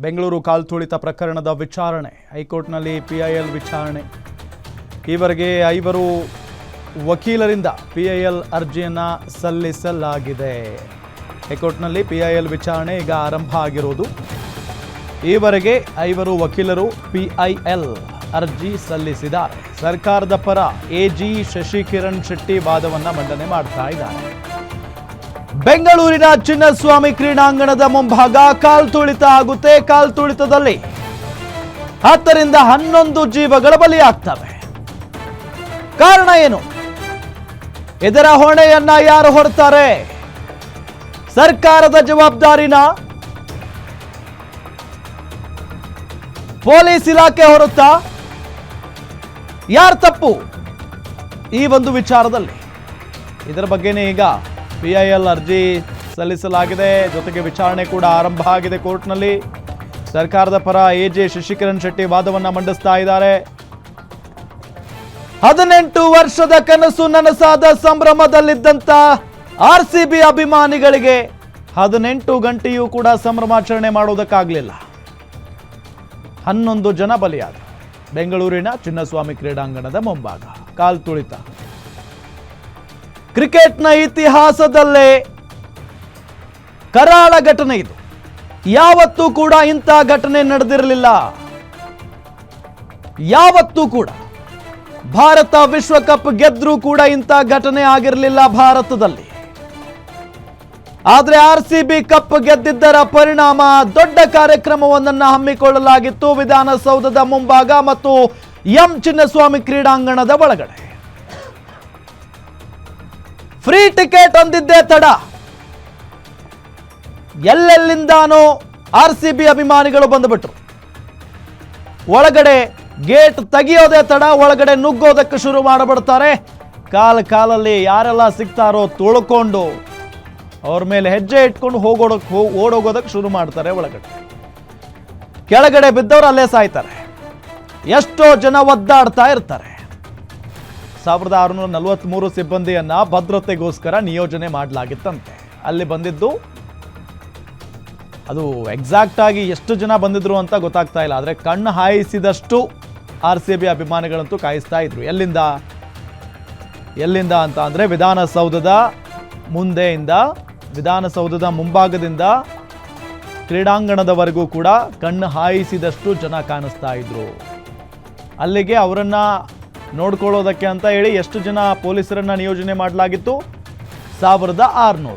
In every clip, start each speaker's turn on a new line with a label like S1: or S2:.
S1: ಬೆಂಗಳೂರು ಕಾಲ್ತುಳಿತ ಪ್ರಕರಣದ ವಿಚಾರಣೆ ಹೈಕೋರ್ಟ್ನಲ್ಲಿ ಪಿಐಎಲ್ ವಿಚಾರಣೆ. ಈವರೆಗೆ 5 ವಕೀಲರಿಂದ ಪಿಐಎಲ್ ಅರ್ಜಿಯನ್ನು ಸಲ್ಲಿಸಲಾಗಿದೆ. ಹೈಕೋರ್ಟ್ನಲ್ಲಿ ಪಿಐಎಲ್ ವಿಚಾರಣೆ ಈಗ ಆರಂಭ ಆಗಿರೋದು. ಈವರೆಗೆ 5 ವಕೀಲರು ಪಿಐಎಲ್ ಅರ್ಜಿ ಸಲ್ಲಿಸಿದ್ದಾರೆ. ಸರ್ಕಾರದ ಪರ ಎಜಿ ಶಶಿಕಿರಣ್ ಶೆಟ್ಟಿ ವಾದವನ್ನು ಮಂಡನೆ ಮಾಡ್ತಾ ಇದ್ದಾರೆ. ಬೆಂಗಳೂರಿನ ಚಿನ್ನಸ್ವಾಮಿ ಕ್ರೀಡಾಂಗಣದ ಮುಂಭಾಗ ಕಾಲ್ತುಳಿತ ಆಗುತ್ತೆ. ಕಾಲ್ತುಳಿತದಲ್ಲಿ 10 ರಿಂದ 11 ಜೀವಗಳು ಬಲಿಯಾಗ್ತವೆ. ಕಾರಣ ಏನು? ಇದರ ಹೊಣೆಯನ್ನ ಯಾರು ಹೊರ್ತಾರೆ? ಸರ್ಕಾರದ ಜವಾಬ್ದಾರಿನ, ಪೊಲೀಸ್ ಇಲಾಖೆ ಹೊರುತ್ತಾ? ಯಾರ ತಪ್ಪು ಈ ಒಂದು ವಿಚಾರದಲ್ಲಿ? ಇದರ ಬಗ್ಗೆನೇ ಈಗ ಪಿಐಎಲ್ ಅರ್ಜಿ ಸಲ್ಲಿಸಲಾಗಿದೆ. ಜೊತೆಗೆ ವಿಚಾರಣೆ ಕೂಡ ಆರಂಭ ಆಗಿದೆ ಕೋರ್ಟ್ನಲ್ಲಿ. ಸರ್ಕಾರದ ಪರ ಎಜೆ ಶಶಿಕಿರಣ್ ಶೆಟ್ಟಿ ವಾದವನ್ನ ಮಂಡಿಸ್ತಾ ಇದ್ದಾರೆ. 18 ವರ್ಷದ ಕನಸು ನನಸಾದ ಸಂಭ್ರಮದಲ್ಲಿದ್ದಂತ ಆರ್ಸಿಬಿ ಅಭಿಮಾನಿಗಳಿಗೆ 18 ಗಂಟೆಯೂ ಕೂಡ ಸಂಭ್ರಮಾಚರಣೆ ಮಾಡುವುದಕ್ಕಾಗಲಿಲ್ಲ. 11 ಜನ ಬಲಿಯಾದರು. ಬೆಂಗಳೂರಿನ ಚಿನ್ನಸ್ವಾಮಿ ಕ್ರೀಡಾಂಗಣದ ಮುಂಭಾಗ ಕಾಲ್ತುಳಿತ. ಕ್ರಿಕೆಟ್ನ ಇತಿಹಾಸದಲ್ಲೇ ಕರಾಳ ಘಟನೆ ಇದು. ಯಾವತ್ತೂ ಕೂಡ ಇಂಥ ಘಟನೆ ನಡೆದಿರಲಿಲ್ಲ. ಯಾವತ್ತೂ ಕೂಡ ಭಾರತ ವಿಶ್ವಕಪ್ ಗೆದ್ರೂ ಕೂಡ ಇಂಥ ಘಟನೆ ಆಗಿರಲಿಲ್ಲ ಭಾರತದಲ್ಲಿ. ಆದರೆ ಆರ್ಸಿಬಿ ಕಪ್ ಗೆದ್ದಿದ್ದರ ಪರಿಣಾಮ ದೊಡ್ಡ ಕಾರ್ಯಕ್ರಮವೊಂದನ್ನು ಹಮ್ಮಿಕೊಳ್ಳಲಾಗಿತ್ತು ವಿಧಾನಸೌಧದ ಮುಂಭಾಗ ಮತ್ತು ಎಂ ಚಿನ್ನಸ್ವಾಮಿ ಕ್ರೀಡಾಂಗಣದ ಒಳಗಡೆ. ಫ್ರೀ ಟಿಕೆಟ್ ಅಂದಿದ್ದೇ ತಡ. ಎಲ್ಲೆಲ್ಲಿಂದಾನೋ ಆರ್ಸಿಬಿ ಅಭಿಮಾನಿಗಳು ಬಂದುಬಿಟ್ರು. ಒಳಗಡೆ ಗೇಟ್ ತೆಗೆಯೋದೇ ತಡ, ಒಳಗಡೆ ನುಗ್ಗೋದಕ್ಕೆ ಶುರು ಮಾಡಿಬಿಡ್ತಾರೆ. ಕಾಲಲ್ಲಿ ಯಾರೆಲ್ಲ ಸಿಗ್ತಾರೋ ತುಳ್ಕೊಂಡು ಅವ್ರ ಮೇಲೆ ಹೆಜ್ಜೆ ಇಟ್ಕೊಂಡು ಓಡೋಗೋದಕ್ಕೆ ಶುರು ಮಾಡ್ತಾರೆ. ಒಳಗಡೆ ಕೆಳಗಡೆ ಬಿದ್ದವರು ಅಲ್ಲೇ ಸಾಯ್ತಾರೆ. ಎಷ್ಟೋ ಜನ ಒದ್ದಾಡ್ತಾ ಇರ್ತಾರೆ. 1643 ಸಿಬ್ಬಂದಿಯನ್ನ ಭದ್ರತೆಗೋಸ್ಕರ ನಿಯೋಜನೆ ಮಾಡಲಾಗಿತ್ತಂತೆ. ಅಲ್ಲಿ ಬಂದಿದ್ದು ಅದು ಎಕ್ಸಾಕ್ಟ್ ಆಗಿ ಎಷ್ಟು ಜನ ಬಂದಿದ್ರು ಅಂತ ಗೊತ್ತಾಗ್ತಾ ಇಲ್ಲ. ಆದರೆ ಕಣ್ಣು ಹಾಯಿಸಿದಷ್ಟು ಆರ್ಸಿಬಿ ಅಭಿಮಾನಿಗಳಂತೂ ಕಾಯಿಸ್ತಾ ಇದ್ರು. ಎಲ್ಲಿಂದ ಅಂತ ಅಂದರೆ ವಿಧಾನಸೌಧದ ಮುಂದೆಯಿಂದ, ವಿಧಾನಸೌಧದ ಮುಂಭಾಗದಿಂದ ಕ್ರೀಡಾಂಗಣದವರೆಗೂ ಕೂಡ ಕಣ್ಣು ಹಾಯಿಸಿದಷ್ಟು ಜನ ಕಾಣಿಸ್ತಾ ಇದ್ರು. ಅಲ್ಲಿಗೆ ಅವರನ್ನ ನೋಡ್ಕೊಳ್ಳೋದಕ್ಕೆ ಅಂತ ಹೇಳಿ ಎಷ್ಟು ಜನ ಪೊಲೀಸರನ್ನ ನಿಯೋಜನೆ ಮಾಡಲಾಗಿತ್ತು? 1600.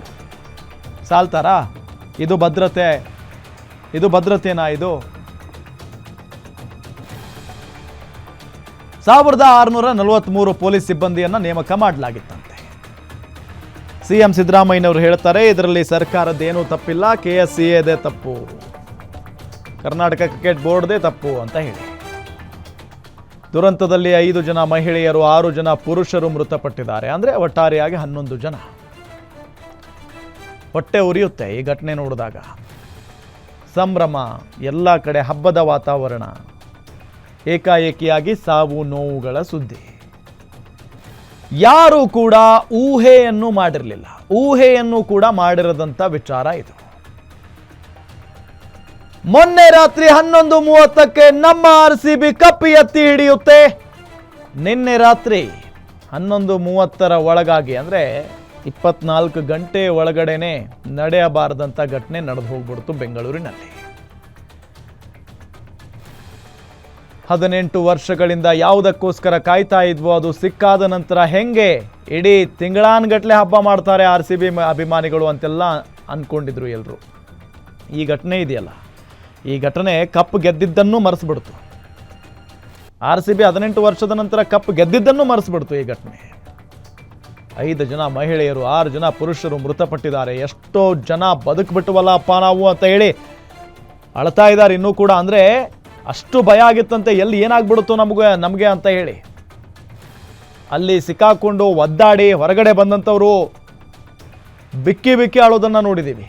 S1: ಸಾಲ್ತಾರಾ? ಇದು ಭದ್ರತೆನಾ? ಇದು 1643 ಪೊಲೀಸ್ ಸಿಬ್ಬಂದಿಯನ್ನ ನೇಮಕ ಮಾಡಲಾಗಿತ್ತಂತೆ. ಸಿಎಂ ಸಿದ್ದರಾಮಯ್ಯನವರು ಹೇಳ್ತಾರೆ, ಇದರಲ್ಲಿ ಸರ್ಕಾರದ್ದೇನೂ ತಪ್ಪಿಲ್ಲ, KSCAದೇ ತಪ್ಪು, ಕರ್ನಾಟಕ ಕ್ರಿಕೆಟ್ ಬೋರ್ಡ್ದೇ ತಪ್ಪು ಅಂತ ಹೇಳಿ. ದುರಂತದಲ್ಲಿ 5 ಜನ ಮಹಿಳೆಯರು, 6 ಜನ ಪುರುಷರು ಮೃತಪಟ್ಟಿದ್ದಾರೆ. ಅಂದರೆ ಒಟ್ಟಾರೆಯಾಗಿ 11 ಜನ. ಹೊಟ್ಟೆ ಉರಿಯುತ್ತೆ ಈ ಘಟನೆ ನೋಡಿದಾಗ. ಸಂಭ್ರಮ, ಎಲ್ಲ ಕಡೆ ಹಬ್ಬದ ವಾತಾವರಣ. ಏಕಾಏಕಿಯಾಗಿ ಸಾವು ನೋವುಗಳ ಸುದ್ದಿ. ಯಾರೂ ಕೂಡ ಊಹೆಯನ್ನು ಮಾಡಿರಲಿಲ್ಲ. ಊಹೆಯನ್ನು ಕೂಡ ಮಾಡಿರದಂಥ ವಿಚಾರ ಇದು. ಮೊನ್ನೆ ರಾತ್ರಿ 11:30ಕ್ಕೆ ನಮ್ಮ ಆರ್ಸಿಬಿ ಕಪ್ ಎತ್ತಿ ಹಿಡಿಯುತ್ತೆ. ನಿನ್ನೆ ರಾತ್ರಿ 11:30 ಒಳಗಾಗಿ, ಅಂದರೆ 24 ಗಂಟೆ ಒಳಗಡೆನೆ ನಡೆಯಬಾರದಂಥ ಘಟನೆ ನಡೆದು ಹೋಗ್ಬಿಡ್ತು ಬೆಂಗಳೂರಿನಲ್ಲಿ. 18 ವರ್ಷಗಳಿಂದ ಯಾವುದಕ್ಕೋಸ್ಕರ ಕಾಯ್ತಾ ಇದ್ವೋ ಅದು ಸಿಕ್ಕಾದ ನಂತರ ಹೆಂಗೆ ಇಡೀ ತಿಂಗಳಾನ್ಗಟ್ಲೆ ಹಬ್ಬ ಮಾಡ್ತಾರೆ ಆರ್ಸಿಬಿ ಅಭಿಮಾನಿಗಳು ಅಂತೆಲ್ಲ ಅಂದ್ಕೊಂಡಿದ್ರು ಎಲ್ಲರೂ. ಈ ಘಟನೆ ಇದೆಯಲ್ಲ, ಈ ಘಟನೆ ಕಪ್ ಗೆದ್ದಿದ್ದನ್ನು ಮರೆಸ್ಬಿಡ್ತು. ಆರ್ಸಿಬಿ 18 ವರ್ಷದ ನಂತರ ಕಪ್ ಗೆದ್ದಿದ್ದನ್ನು ಮರೆಸ್ಬಿಡ್ತು ಈ ಘಟನೆ. 5 ಜನ ಮಹಿಳೆಯರು, 6 ಜನ ಪುರುಷರು ಮೃತಪಟ್ಟಿದ್ದಾರೆ. ಎಷ್ಟೋ ಜನ ಬದುಕ್ಬಿಟ್ಟವಲ್ಲ ಅಪ್ಪ ನಾವು ಅಂತ ಹೇಳಿ ಅಳ್ತಾ ಇದ್ದಾರೆ ಇನ್ನೂ ಕೂಡ. ಅಂದರೆ ಅಷ್ಟು ಭಯ ಆಗಿತ್ತಂತೆ, ಎಲ್ಲಿ ಏನಾಗ್ಬಿಡುತ್ತೋ ನಮಗೆ ಅಂತ ಹೇಳಿ. ಅಲ್ಲಿ ಸಿಕ್ಕಾಕೊಂಡು ಒದ್ದಾಡಿ ಹೊರಗಡೆ ಬಂದಂಥವರು ಬಿಕ್ಕಿ ಆಳೋದನ್ನು ನೋಡಿದ್ದೀವಿ.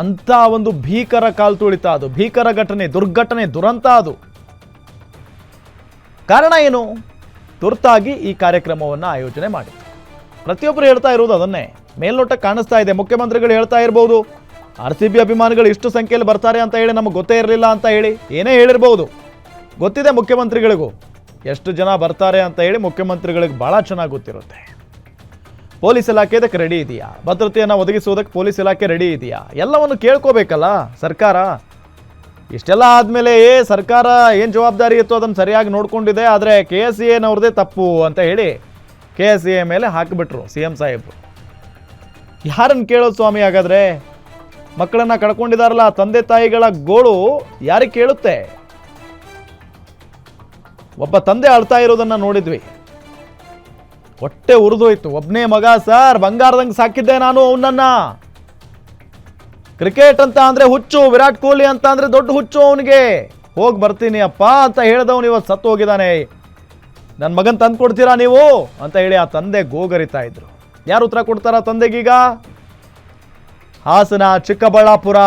S1: ಅಂಥ ಒಂದು ಭೀಕರ ಕಾಲ್ತುಳಿತ ಅದು, ಭೀಕರ ಘಟನೆ, ದುರ್ಘಟನೆ, ದುರಂತ ಅದು. ಕಾರಣ ಏನು? ತುರ್ತಾಗಿ ಈ ಕಾರ್ಯಕ್ರಮವನ್ನು ಆಯೋಜನೆ ಮಾಡಿತ್ತು. ಪ್ರತಿಯೊಬ್ಬರು ಹೇಳ್ತಾ ಇರೋದು ಅದನ್ನೇ. ಮೇಲ್ನೋಟ ಕಾಣಿಸ್ತಾ ಇದೆ. ಮುಖ್ಯಮಂತ್ರಿಗಳು ಹೇಳ್ತಾ ಇರ್ಬೋದು, RCB ಅಭಿಮಾನಿಗಳು ಇಷ್ಟು ಸಂಖ್ಯೆಯಲ್ಲಿ ಬರ್ತಾರೆ ಅಂತ ಹೇಳಿ ನಮಗೆ ಗೊತ್ತೇ ಇರಲಿಲ್ಲ ಅಂತ ಹೇಳಿ ಏನೇ ಹೇಳಿರ್ಬೋದು. ಗೊತ್ತಿದೆ ಮುಖ್ಯಮಂತ್ರಿಗಳಿಗೂ ಎಷ್ಟು ಜನ ಬರ್ತಾರೆ ಅಂತ ಹೇಳಿ ಮುಖ್ಯಮಂತ್ರಿಗಳಿಗೆ ಭಾಳ ಚೆನ್ನಾಗಿ ಗೊತ್ತಿರುತ್ತೆ. ಪೊಲೀಸ್ ಇಲಾಖೆ ಇದಕ್ಕೆ ರೆಡಿ ಇದೆಯಾ, ಭದ್ರತೆಯನ್ನು ಒದಗಿಸುವುದಕ್ಕೆ ಪೊಲೀಸ್ ಇಲಾಖೆ ರೆಡಿ ಇದೆಯಾ, ಎಲ್ಲವನ್ನು ಕೇಳ್ಕೋಬೇಕಲ್ಲ ಸರ್ಕಾರ. ಇಷ್ಟೆಲ್ಲ ಆದಮೇಲೆ ಸರ್ಕಾರ ಏನು ಜವಾಬ್ದಾರಿ ಇತ್ತು ಅದನ್ನು ಸರಿಯಾಗಿ ನೋಡ್ಕೊಂಡಿದೆ, ಆದರೆ KSEAನವ್ರದ್ದೇ ತಪ್ಪು ಅಂತ ಹೇಳಿ KSEA ಮೇಲೆ ಹಾಕಿಬಿಟ್ರು CM ಸಾಹೇಬರು. ಯಾರನ್ನು ಕೇಳೋದು ಸ್ವಾಮಿ? ಹಾಗಾದರೆ ಮಕ್ಕಳನ್ನು ಕಳ್ಕೊಂಡಿದಾರಲ್ಲ, ತಂದೆ ತಾಯಿಗಳ ಗೋಳು ಯಾರಿಗೆ ಕೇಳುತ್ತೆ? ಒಬ್ಬ ತಂದೆ ಅಳ್ತಾ ಇರೋದನ್ನು ನೋಡಿದ್ವಿ, ಹೊಟ್ಟೆ ಉರಿದೋಯ್ತು. ಒಬ್ಬನೇ ಮಗ ಸರ್, ಬಂಗಾರದಂಗೆ ಸಾಕಿದ್ದೆ ನಾನು ಅವನನ್ನ. ಕ್ರಿಕೆಟ್ ಅಂತ ಅಂದರೆ ಹುಚ್ಚು, ವಿರಾಟ್ ಕೊಹ್ಲಿ ಅಂತ ಅಂದರೆ ದೊಡ್ಡ ಹುಚ್ಚು ಅವನಿಗೆ. ಹೋಗಿ ಬರ್ತೀನಿ ಅಪ್ಪ ಅಂತ ಹೇಳಿದವನು ಇವತ್ತು ಸತ್ತು ಹೋಗಿದ್ದಾನೆ. ನನ್ನ ಮಗನ್ ತಂದು ಕೊಡ್ತೀರಾ ನೀವು ಅಂತ ಹೇಳಿ ಆ ತಂದೆ ಗೋಗರಿತಾ ಇದ್ರು. ಯಾರು ಉತ್ತರ ಕೊಡ್ತಾರ ತಂದೆಗೀಗ? ಹಾಸನ, ಚಿಕ್ಕಬಳ್ಳಾಪುರ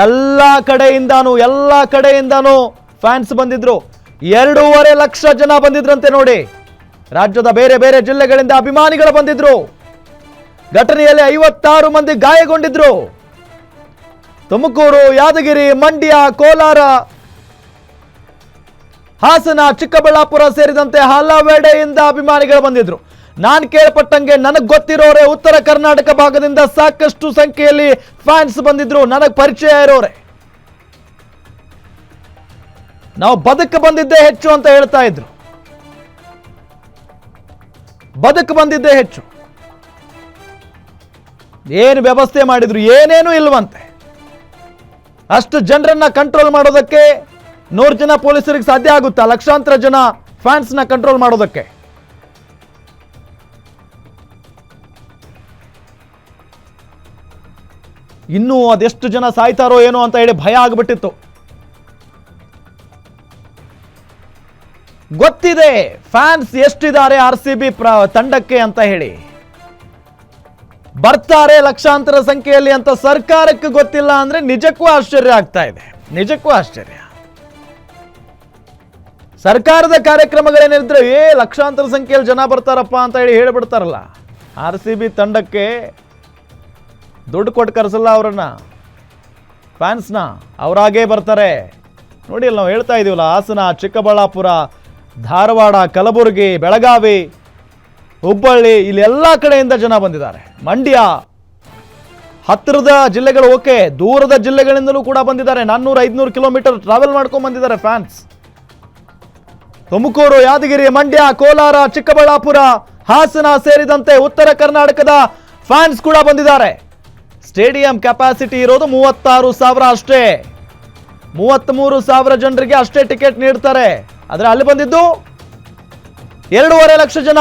S1: ಎಲ್ಲ ಕಡೆಯಿಂದಾನು ಫ್ಯಾನ್ಸ್ ಬಂದಿದ್ರು. 2.5 ಲಕ್ಷ ಜನ ಬಂದಿದ್ರಂತೆ ನೋಡಿ. ರಾಜ್ಯದ ಬೇರೆ ಬೇರೆ ಜಿಲ್ಲೆಗಳಿಂದ ಅಭಿಮಾನಿಗಳು ಬಂದಿದ್ರು. ಘಟನೆಯಲ್ಲಿ 56 ಮಂದಿ ಗಾಯಗೊಂಡಿದ್ರು. ತುಮಕೂರು, ಯಾದಗಿರಿ, ಮಂಡ್ಯ, ಕೋಲಾರ, ಹಾಸನ, ಚಿಕ್ಕಬಳ್ಳಾಪುರ ಸೇರಿದಂತೆ ಹಲವೆಡೆಯಿಂದ ಅಭಿಮಾನಿಗಳು ಬಂದಿದ್ರು. ನಾನು ಕೇಳ್ಪಟ್ಟಂಗೆ ನನಗೆ ಗೊತ್ತಿರೋರೆ ಉತ್ತರ ಕರ್ನಾಟಕ ಭಾಗದಿಂದ ಸಾಕಷ್ಟು ಸಂಖ್ಯೆಯಲ್ಲಿ ಫ್ಯಾನ್ಸ್ ಬಂದಿದ್ರು. ನನಗೆ ಪರಿಚಯ ಇರೋರೆ. ನಾವು ಬದುಕು ಬಂದಿದ್ದೇ ಹೆಚ್ಚು ಅಂತ ಹೇಳ್ತಾ ಇದ್ರು. ಬದುಕು ಬಂದಿದ್ದೇ ಹೆಚ್ಚು. ಏನು ವ್ಯವಸ್ಥೆ ಮಾಡಿದ್ರು? ಏನೇನು ಇಲ್ವಂತೆ. ಅಷ್ಟು ಜನರನ್ನ ಕಂಟ್ರೋಲ್ ಮಾಡೋದಕ್ಕೆ 100 ಜನ ಪೊಲೀಸರಿಗೆ ಸಾಧ್ಯ ಆಗುತ್ತಾ? ಲಕ್ಷಾಂತರ ಜನ ಫ್ಯಾನ್ಸ್ನ ಕಂಟ್ರೋಲ್ ಮಾಡೋದಕ್ಕೆ? ಇನ್ನೂ ಅದೆಷ್ಟು ಜನ ಸಾಯ್ತಾರೋ ಏನೋ ಅಂತ ಹೇಳಿ ಭಯ ಆಗ್ಬಿಟ್ಟಿತ್ತು. ಗೊತ್ತಿದೆ ಫ್ಯಾನ್ಸ್ ಎಷ್ಟಿದ್ದಾರೆ RCB ತಂಡಕ್ಕೆ ಅಂತ ಹೇಳಿ. ಬರ್ತಾರೆ ಲಕ್ಷಾಂತರ ಸಂಖ್ಯೆಯಲ್ಲಿ ಅಂತ ಸರ್ಕಾರಕ್ಕೆ ಗೊತ್ತಿಲ್ಲ ಅಂದ್ರೆ ನಿಜಕ್ಕೂ ಆಶ್ಚರ್ಯ ಆಗ್ತಾ ಇದೆ. ನಿಜಕ್ಕೂ ಆಶ್ಚರ್ಯ. ಸರ್ಕಾರದ ಕಾರ್ಯಕ್ರಮಗಳೇನಿದ್ರೆ ಲಕ್ಷಾಂತರ ಸಂಖ್ಯೆಯಲ್ಲಿ ಜನ ಬರ್ತಾರಪ್ಪ ಅಂತ ಹೇಳಿ ಹೇಳಿಬಿಡ್ತಾರಲ್ಲ. RCB ತಂಡಕ್ಕೆ ದುಡ್ಡು ಕೊಟ್ಟು ಕರೆಸಲ್ಲ ಅವರನ್ನ, ಫ್ಯಾನ್ಸ್ನ. ಅವರಾಗೇ ಬರ್ತಾರೆ. ನೋಡಿ ಅಲ್ಲಿ ನಾವು ಹೇಳ್ತಾ ಇದೀವಲ್ಲ, ಹಾಸನ, ಚಿಕ್ಕಬಳ್ಳಾಪುರ, ಧಾರವಾಡ, ಕಲಬುರಗಿ, ಬೆಳಗಾವಿ, ಹುಬ್ಬಳ್ಳಿ, ಇಲ್ಲಿ ಎಲ್ಲ ಕಡೆಯಿಂದ ಜನ ಬಂದಿದ್ದಾರೆ. ಮಂಡ್ಯ, ಹತ್ತಿರದ ಜಿಲ್ಲೆಗಳು ಓಕೆ, ದೂರದ ಜಿಲ್ಲೆಗಳಿಂದಲೂ ಕೂಡ ಬಂದಿದ್ದಾರೆ. 400-500 ಕಿಲೋಮೀಟರ್ ಟ್ರಾವೆಲ್ ಮಾಡ್ಕೊಂಡು ಬಂದಿದ್ದಾರೆ ಫ್ಯಾನ್ಸ್. ತುಮಕೂರು, ಯಾದಗಿರಿ, ಮಂಡ್ಯ, ಕೋಲಾರ, ಚಿಕ್ಕಬಳ್ಳಾಪುರ, ಹಾಸನ ಸೇರಿದಂತೆ ಉತ್ತರ ಕರ್ನಾಟಕದ ಫ್ಯಾನ್ಸ್ ಕೂಡ ಬಂದಿದ್ದಾರೆ. ಸ್ಟೇಡಿಯಂ ಕೆಪಾಸಿಟಿ ಇರೋದು 36,000 ಅಷ್ಟೇ. 33,000 ಜನರಿಗೆ ಅಷ್ಟೇ ಟಿಕೆಟ್ ನೀಡ್ತಾರೆ. ಆದರೆ ಅಲ್ಲಿ ಬಂದಿದ್ದು 2.5 ಲಕ್ಷ ಜನ.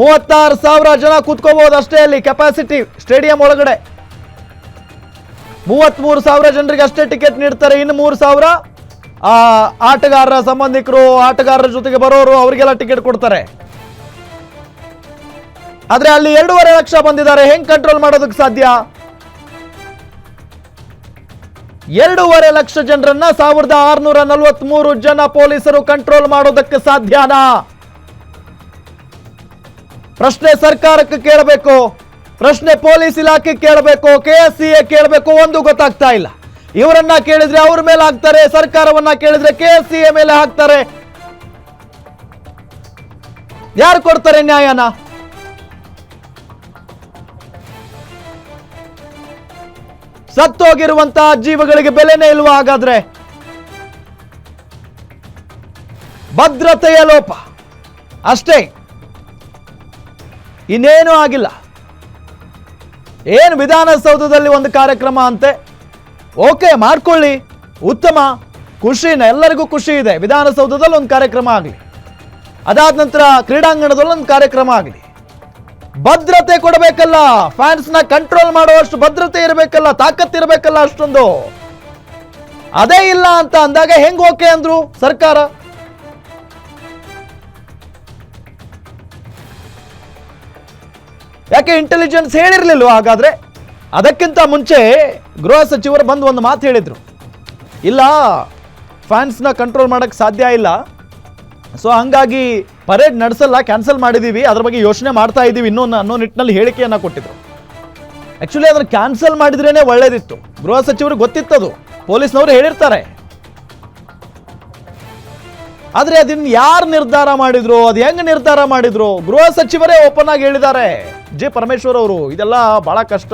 S1: 36,000 ಜನ ಕೂತ್ಕೋಬಹುದು ಅಷ್ಟೇ ಅಲ್ಲಿ ಕೆಪಾಸಿಟಿ ಸ್ಟೇಡಿಯಂ ಒಳಗಡೆ. 33,000 ಜನರಿಗೆ ಅಷ್ಟೇ ಟಿಕೆಟ್ ನೀಡ್ತಾರೆ. ಇನ್ನು 3,000 ಆಟಗಾರರ ಸಂಬಂಧಿಕರು, ಆಟಗಾರರ ಜೊತೆಗೆ ಬರೋರು, ಅವರಿಗೆಲ್ಲ ಟಿಕೆಟ್ ಕೊಡ್ತಾರೆ. ಆದ್ರೆ ಅಲ್ಲಿ 2.5 ಲಕ್ಷ ಬಂದಿದ್ದಾರೆ. ಹೆಂಗ್ ಕಂಟ್ರೋಲ್ ಮಾಡೋದಕ್ಕೆ ಸಾಧ್ಯ? 2.5 ಲಕ್ಷ ಜನರನ್ನ 1643 ಜನ ಪೊಲೀಸರು ಕಂಟ್ರೋಲ್ ಮಾಡೋದಕ್ಕೆ ಸಾಧ್ಯನಾ? ಪ್ರಶ್ನೆ ಸರ್ಕಾರಕ್ಕೆ ಕೇಳಬೇಕು, ಪ್ರಶ್ನೆ ಪೊಲೀಸ್ ಇಲಾಖೆ ಕೇಳಬೇಕು, KSEA ಕೇಳಬೇಕು. ಒಂದು ಗೊತ್ತಾಗ್ತಾ ಇಲ್ಲ. ಇವರನ್ನ ಕೇಳಿದ್ರೆ ಅವ್ರ ಮೇಲೆ ಹಾಕ್ತಾರೆ, ಸರ್ಕಾರವನ್ನ ಕೇಳಿದ್ರೆ KSEA ಮೇಲೆ ಹಾಕ್ತಾರೆ. ಯಾರು ಕೊಡ್ತಾರೆ ನ್ಯಾಯನ? ಸತ್ತೋಗಿರುವಂತಹ ಜೀವಗಳಿಗೆ ಬೆಲೆನೇ ಇಲ್ವಾ? ಹಾಗಾದ್ರೆ ಭದ್ರತೆಯ ಲೋಪ ಅಷ್ಟೇ, ಇನ್ನೇನೂ ಆಗಿಲ್ಲ. ಏನು ವಿಧಾನಸೌಧದಲ್ಲಿ ಒಂದು ಕಾರ್ಯಕ್ರಮ ಅಂತೆ, ಓಕೆ ಮಾಡ್ಕೊಳ್ಳಿ, ಉತ್ತಮ, ಖುಷಿನ, ಎಲ್ಲರಿಗೂ ಖುಷಿ ಇದೆ. ವಿಧಾನಸೌಧದಲ್ಲಿ ಒಂದು ಕಾರ್ಯಕ್ರಮ ಆಗಲಿ, ಅದಾದ ನಂತರ ಕ್ರೀಡಾಂಗಣದಲ್ಲಿ ಒಂದು ಕಾರ್ಯಕ್ರಮ ಆಗಲಿ. ಭದ್ರತೆ ಕೊಡಬೇಕಲ್ಲ, ಫ್ಯಾನ್ಸ್ನ ಕಂಟ್ರೋಲ್ ಮಾಡುವಷ್ಟು ಭದ್ರತೆ ಇರಬೇಕಲ್ಲ, ತಾಕತ್ತಿರಬೇಕಲ್ಲ ಅಷ್ಟೊಂದು. ಅದೇ ಇಲ್ಲ ಅಂತ ಅಂದಾಗ ಹೆಂಗ್ ಓಕೆ ಅಂದ್ರು ಸರ್ಕಾರ? ಯಾಕೆ ಇಂಟೆಲಿಜೆನ್ಸ್ ಹೇಳಿರ್ಲಿಲ್ವಾ ಹಾಗಾದ್ರೆ? ಅದಕ್ಕಿಂತ ಮುಂಚೆ ಗೃಹ ಸಚಿವರು ಬಂದು ಒಂದು ಮಾತು ಹೇಳಿದ್ರು, ಇಲ್ಲ ಫ್ಯಾನ್ಸ್ನ ಕಂಟ್ರೋಲ್ ಮಾಡಕ್ಕೆ ಸಾಧ್ಯ ಇಲ್ಲ, ಸೊ ಹಂಗಾಗಿ ಪರೇಡ್ ನಡೆಸಲ್ಲ, ಕ್ಯಾನ್ಸಲ್ ಮಾಡಿದೀವಿ, ಅದ್ರ ಬಗ್ಗೆ ಯೋಚನೆ ಮಾಡ್ತಾ ಇದ್ದೀವಿ ಇನ್ನೂ ಅನ್ನೋ ನಿಟ್ಟಿನಲ್ಲಿ ಹೇಳಿಕೆಯನ್ನ ಕೊಟ್ಟಿದ್ರು. ಆ್ಯಕ್ಚುಲಿ ಅದನ್ನು ಕ್ಯಾನ್ಸಲ್ ಮಾಡಿದ್ರೇ ಒಳ್ಳೇದಿತ್ತು. ಗೃಹ ಸಚಿವರಿಗೆ ಗೊತ್ತಿತ್ತದು, ಪೊಲೀಸ್ನವರು ಹೇಳಿರ್ತಾರೆ. ಆದರೆ ಅದನ್ನು ಯಾರು ನಿರ್ಧಾರ ಮಾಡಿದ್ರು, ಅದು ಹೆಂಗೆ ನಿರ್ಧಾರ ಮಾಡಿದ್ರು? ಗೃಹ ಸಚಿವರೇ ಓಪನ್ ಆಗಿ ಹೇಳಿದ್ದಾರೆ, ಜಿ ಪರಮೇಶ್ವರ್ ಅವರು, ಇದೆಲ್ಲ ಬಹಳ ಕಷ್ಟ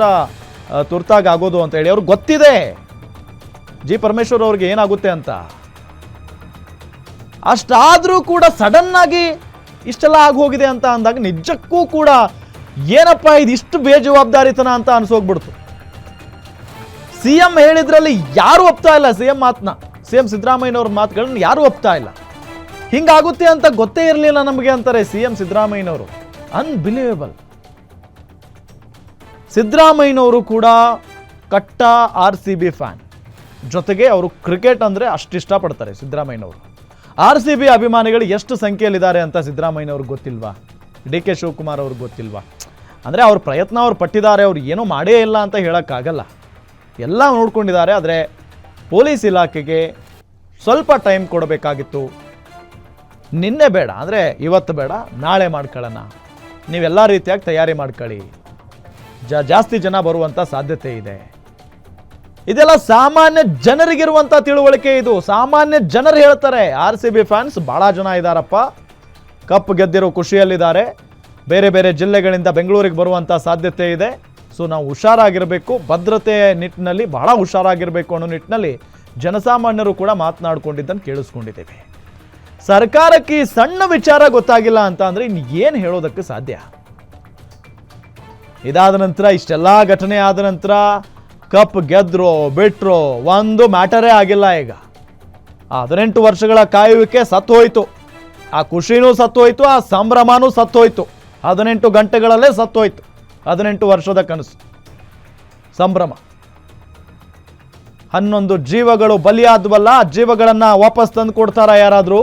S1: ತುರ್ತಾಗಿ ಆಗೋದು ಅಂತ ಹೇಳಿ. ಅವ್ರಿಗೆ ಗೊತ್ತಿದೆ ಜಿ ಪರಮೇಶ್ವರ್ ಅವ್ರಿಗೆ ಏನಾಗುತ್ತೆ ಅಂತ. ಅಷ್ಟಾದರೂ ಕೂಡ ಸಡನ್ ಆಗಿ ಇಷ್ಟೆಲ್ಲ ಆಗಿ ಹೋಗಿದೆ ಅಂತ ಅಂದಾಗ ನಿಜಕ್ಕೂ ಕೂಡ ಏನಪ್ಪ ಇದು ಇಷ್ಟು ಬೇಜವಾಬ್ದಾರಿತನ ಅಂತ ಅನ್ಸೋಗ್ಬಿಡ್ತು. ಸಿಎಂ ಹೇಳಿದ್ರಲ್ಲಿ ಯಾರು ಒಪ್ತಾ ಇಲ್ಲ, ಸಿಎಂ ಸಿದ್ದರಾಮಯ್ಯನವ್ರ ಮಾತುಗಳನ್ನ ಯಾರು ಒಪ್ತಾ ಇಲ್ಲ. ಹಿಂಗಾಗುತ್ತೆ ಅಂತ ಗೊತ್ತೇ ಇರಲಿಲ್ಲ ನಮಗೆ ಅಂತಾರೆ ಸಿಎಂ ಸಿದ್ದರಾಮಯ್ಯನವರು. ಅನ್ಬಿಲೀವೇಬಲ್. ಸಿದ್ದರಾಮಯ್ಯನವರು ಕೂಡ ಕಟ್ಟ RCB ಫ್ಯಾನ್, ಜೊತೆಗೆ ಅವರು ಕ್ರಿಕೆಟ್ ಅಂದರೆ ಅಷ್ಟು ಇಷ್ಟಪಡ್ತಾರೆ ಸಿದ್ದರಾಮಯ್ಯನವರು. RCB ಅಭಿಮಾನಿಗಳು ಎಷ್ಟು ಸಂಖ್ಯೆಯಲ್ಲಿದ್ದಾರೆ ಅಂತ ಸಿದ್ದರಾಮಯ್ಯನವ್ರಿಗೆ ಗೊತ್ತಿಲ್ವಾ? DK ಶಿವಕುಮಾರ್ ಅವ್ರಿಗೆ ಗೊತ್ತಿಲ್ವಾ? ಅಂದರೆ ಅವ್ರ ಪ್ರಯತ್ನ ಅವ್ರು ಪಟ್ಟಿದ್ದಾರೆ, ಅವ್ರು ಏನೂ ಮಾಡೇ ಇಲ್ಲ ಅಂತ ಹೇಳೋಕ್ಕಾಗಲ್ಲ, ಎಲ್ಲ ನೋಡ್ಕೊಂಡಿದ್ದಾರೆ. ಆದರೆ ಪೊಲೀಸ್ ಇಲಾಖೆಗೆ ಸ್ವಲ್ಪ ಟೈಮ್ ಕೊಡಬೇಕಾಗಿತ್ತು. ನಿನ್ನೆ ಬೇಡ, ಅಂದರೆ ಇವತ್ತು ಬೇಡ, ನಾಳೆ ಮಾಡ್ಕೊಳ್ಳೋಣ, ನೀವೆಲ್ಲ ರೀತಿಯಾಗಿ ತಯಾರಿ ಮಾಡ್ಕೊಳ್ಳಿ, ಜಾಸ್ತಿ ಜನ ಬರುವಂಥ ಸಾಧ್ಯತೆ ಇದೆ. ಇದೆಲ್ಲ ಸಾಮಾನ್ಯ ಜನರಿಗಿರುವಂಥ ತಿಳುವಳಿಕೆ. ಇದು ಸಾಮಾನ್ಯ ಜನರು ಹೇಳ್ತಾರೆ. RCB ಫ್ಯಾನ್ಸ್ ಭಾಳ ಜನ ಇದ್ದಾರಪ್ಪ, ಕಪ್ ಗೆದ್ದಿರೋ ಖುಷಿಯಲ್ಲಿದ್ದಾರೆ, ಬೇರೆ ಬೇರೆ ಜಿಲ್ಲೆಗಳಿಂದ ಬೆಂಗಳೂರಿಗೆ ಬರುವಂಥ ಸಾಧ್ಯತೆ ಇದೆ. ಸೊ ನಾವು ಹುಷಾರಾಗಿರಬೇಕು, ಭದ್ರತೆ ನಿಟ್ಟಿನಲ್ಲಿ ಬಹಳ ಹುಷಾರಾಗಿರಬೇಕು ಅನ್ನೋ ನಿಟ್ಟಿನಲ್ಲಿ ಜನಸಾಮಾನ್ಯರು ಕೂಡ ಮಾತನಾಡ್ಕೊಂಡಿದ್ದನ್ನು ಕೇಳಿಸ್ಕೊಂಡಿದ್ದೇವೆ. ಸರ್ಕಾರಕ್ಕೆ ಈ ಸಣ್ಣ ವಿಚಾರ ಗೊತ್ತಾಗಿಲ್ಲ ಅಂತ ಅಂದರೆ ಇನ್ನು ಏನು ಹೇಳೋದಕ್ಕೆ ಸಾಧ್ಯ? ಇದಾದ ನಂತರ, ಇಷ್ಟೆಲ್ಲ ಘಟನೆ ಆದ ನಂತರ ಕಪ್ ಗೆದ್ರೋ ಬಿಟ್ರೋ ಒಂದು ಮ್ಯಾಟರೇ ಆಗಿಲ್ಲ. ಈಗ 18 ವರ್ಷಗಳ ಕಾಯುವಿಕೆ ಸತ್ತು ಹೋಯ್ತು, ಆ ಖುಷಿನೂ ಸತ್ತು ಹೋಯ್ತು, ಆ ಸಂಭ್ರಮನೂ ಸತ್ತು ಹೋಯ್ತು. 18 ಗಂಟೆಗಳಲ್ಲೇ ಸತ್ತು ಹೋಯ್ತು 18 ವರ್ಷದ ಕನಸು, ಸಂಭ್ರಮ. 11 ಜೀವಗಳು ಬಲಿಯಾದ್ವಲ್ಲ, ಆ ಜೀವಗಳನ್ನ ವಾಪಸ್ ತಂದು ಕೊಡ್ತಾರ ಯಾರಾದ್ರೂ?